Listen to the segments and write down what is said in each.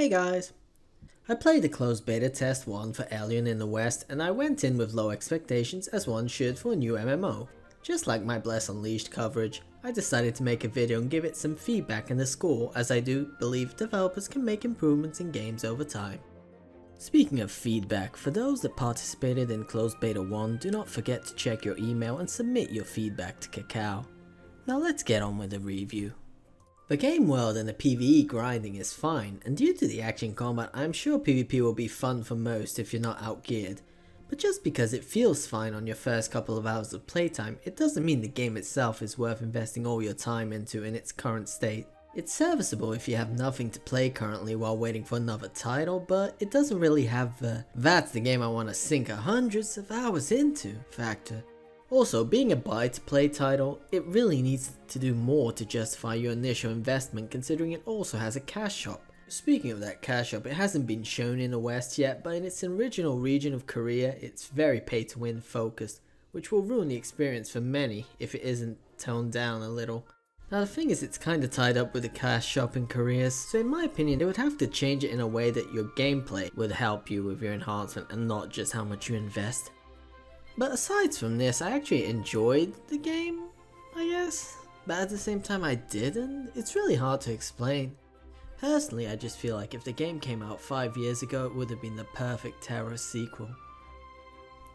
Hey guys! I played the closed beta test 1 for Elyon in the West, and I went in with low expectations as one should for a new MMO. Just like my Bless Unleashed coverage, I decided to make a video and give it some feedback and a score, as I do believe developers can make improvements in games over time. Speaking of feedback, for those that participated in closed beta 1, do not forget to check your email and submit your feedback to Kapi. Now let's get on with the review. The game world and the PvE grinding is fine, and due to the action combat I'm sure PvP will be fun for most if you're not outgeared. But just because it feels fine on your first couple of hours of playtime, it doesn't mean the game itself is worth investing all your time into in its current state. It's serviceable if you have nothing to play currently while waiting for another title, but it doesn't really have the "that's the game I want to sink hundreds of hours into" factor. Also, being a buy to play title, it really needs to do more to justify your initial investment, considering it also has a cash shop. Speaking of that cash shop, it hasn't been shown in the West yet, but in its original region of Korea, it's very pay to win focused, which will ruin the experience for many if it isn't toned down a little. Now the thing is, it's kinda tied up with the cash shop in Korea, so in my opinion they would have to change it in a way that your gameplay would help you with your enhancement and not just how much you invest. But aside from this, I actually enjoyed the game, I guess, but at the same time I didn't. It's really hard to explain. Personally, I just feel like if the game came out 5 years ago, it would have been the perfect Tera sequel.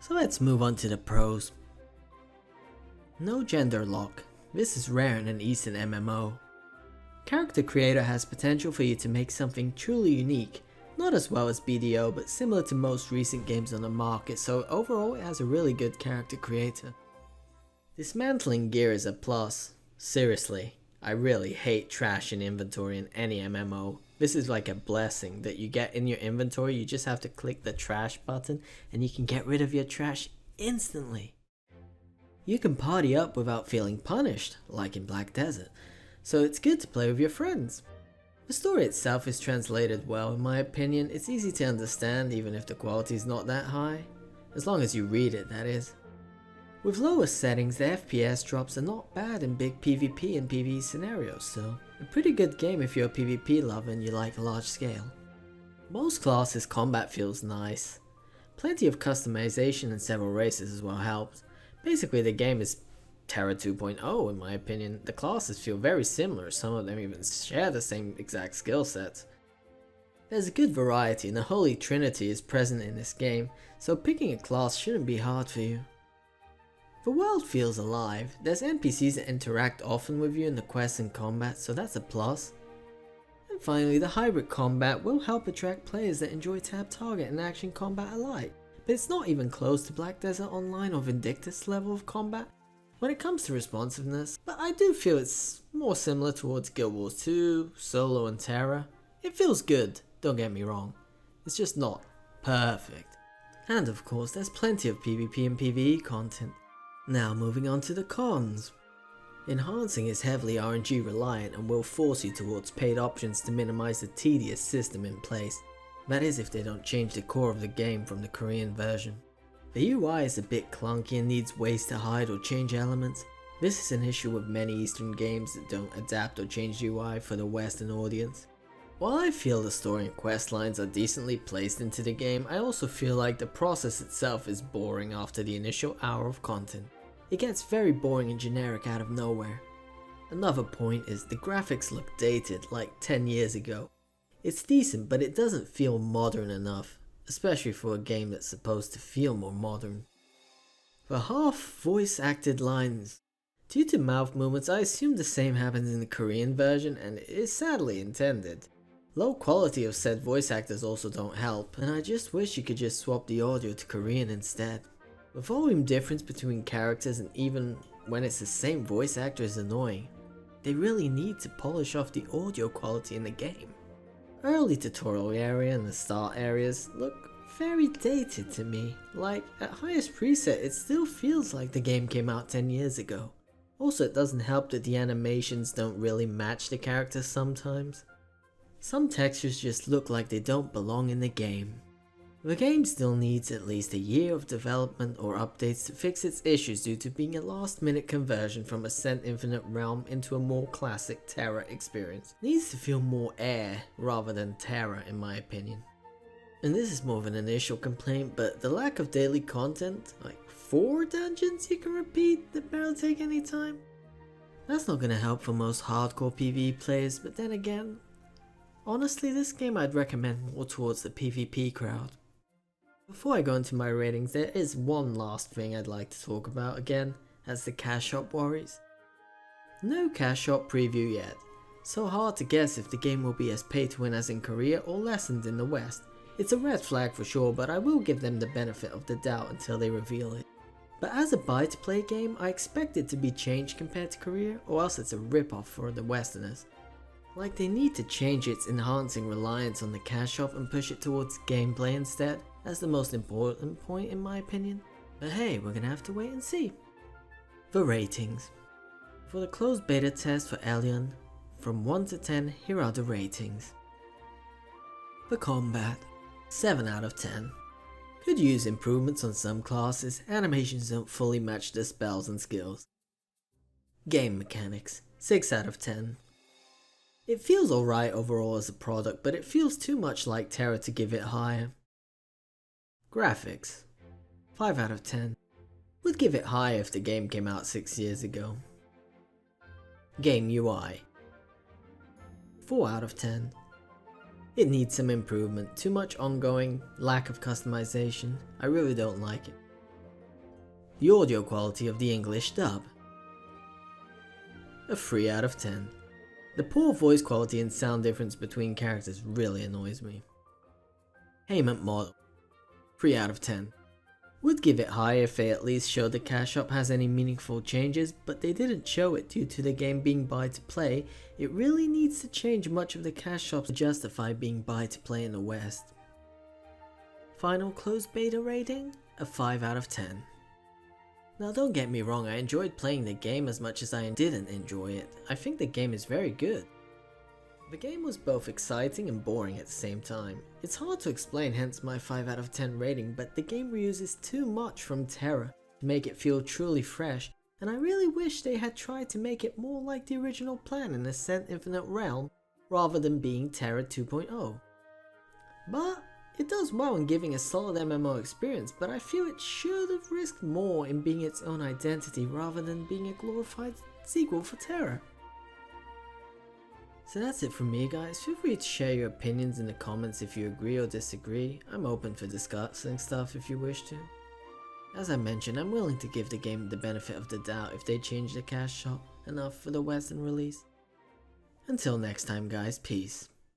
So let's move on to the pros. No gender lock. This is rare in an Eastern MMO. Character creator has potential for you to make something truly unique. Not as well as BDO, but similar to most recent games on the market, so overall it has a really good character creator. Dismantling gear is a plus. Seriously, I really hate trash in inventory in any MMO. This is like a blessing that you get in your inventory. You just have to click the trash button and you can get rid of your trash instantly. You can party up without feeling punished, like in Black Desert, so it's good to play with your friends. The story itself is translated well in my opinion. It's easy to understand even if the quality is not that high. As long as you read it, that is. With lower settings, the FPS drops are not bad in big PvP and PvE scenarios, so a pretty good game if you're a PvP lover and you like large scale. Most classes combat feels nice. Plenty of customization and several races as well helped. Basically the game is Tera 2.0 in my opinion. The classes feel very similar, some of them even share the same exact skill sets. There's a good variety and the Holy Trinity is present in this game, so picking a class shouldn't be hard for you. The world feels alive. There's NPCs that interact often with you in the quests and combat, so that's a plus. And finally, the hybrid combat will help attract players that enjoy tap target and action combat alike, but it's not even close to Black Desert Online or Vindictus level of combat when it comes to responsiveness, but I do feel it's more similar towards Guild Wars 2, Solo and Tera. It feels good, don't get me wrong, it's just not perfect. And of course there's plenty of PvP and PvE content. Now moving on to the cons. Enhancing is heavily RNG reliant and will force you towards paid options to minimize the tedious system in place. That is if they don't change the core of the game from the Korean version. The UI is a bit clunky and needs ways to hide or change elements. This is an issue with many Eastern games that don't adapt or change UI for the Western audience. While I feel the story and quest lines are decently placed into the game, I also feel like the process itself is boring after the initial hour of content. It gets very boring and generic out of nowhere. Another point is the graphics look dated, like 10 years ago. It's decent, but it doesn't feel modern enough, especially for a game that's supposed to feel more modern. For half voice acted lines. Due to mouth movements, I assume the same happens in the Korean version and it is sadly intended. Low quality of said voice actors also don't help, and I just wish you could just swap the audio to Korean instead. The volume difference between characters and even when it's the same voice actor is annoying. They really need to polish off the audio quality in the game. Early tutorial area and the start areas look very dated to me, like at highest preset it still feels like the game came out 10 years ago. Also it doesn't help that the animations don't really match the characters sometimes. Some textures just look like they don't belong in the game. The game still needs at least a year of development or updates to fix its issues due to being a last minute conversion from Ascent Infinite Realm into a more classic Tera experience. It needs to feel more air rather than Tera in my opinion. And this is more of an initial complaint, but the lack of daily content, like 4 dungeons you can repeat that barely take any time, that's not going to help for most hardcore PvE players, but then again, honestly this game I'd recommend more towards the PvP crowd. Before I go into my ratings, there is one last thing I'd like to talk about again, as the cash shop worries. No cash shop preview yet, so hard to guess if the game will be as pay to win as in Korea or lessened in the West. It's a red flag for sure, but I will give them the benefit of the doubt until they reveal it. But as a buy to play game, I expect it to be changed compared to Korea, or else it's a rip-off for the Westerners. Like they need to change its enhancing reliance on the cash shop and push it towards gameplay instead. That's the most important point in my opinion. But hey, we're gonna have to wait and see. The ratings. For the closed beta test for Elyon, from 1 to 10, here are the ratings. For combat, 7 out of 10. Could use improvements on some classes, animations don't fully match the spells and skills. Game mechanics, 6 out of 10. It feels alright overall as a product, but it feels too much like Tera to give it higher. Graphics, 5 out of 10. Would give it higher if the game came out 6 years ago. Game UI, 4 out of 10. It needs some improvement, too much ongoing, lack of customization, I really don't like it. The audio quality of the English dub, a 3 out of 10. The poor voice quality and sound difference between characters really annoys me. Payment model, 3 out of 10. Would give it higher if they at least showed the cash shop has any meaningful changes, but they didn't show it due to the game being buy to play. It really needs to change much of the cash shop to justify being buy to play in the West. Final closed beta rating, a 5 out of 10. Now don't get me wrong, I enjoyed playing the game as much as I didn't enjoy it. I think the game is very good. The game was both exciting and boring at the same time. It's hard to explain, hence my 5 out of 10 rating, but the game reuses too much from Tera to make it feel truly fresh, and I really wish they had tried to make it more like the original plan in Ascent Infinite Realm rather than being Tera 2.0. But it does well in giving a solid MMO experience, but I feel it should have risked more in being its own identity rather than being a glorified sequel for Tera. So that's it from me guys, feel free to share your opinions in the comments if you agree or disagree. I'm open for discussing stuff if you wish to. As I mentioned, I'm willing to give the game the benefit of the doubt if they change the cash shop enough for the Western release. Until next time guys, peace.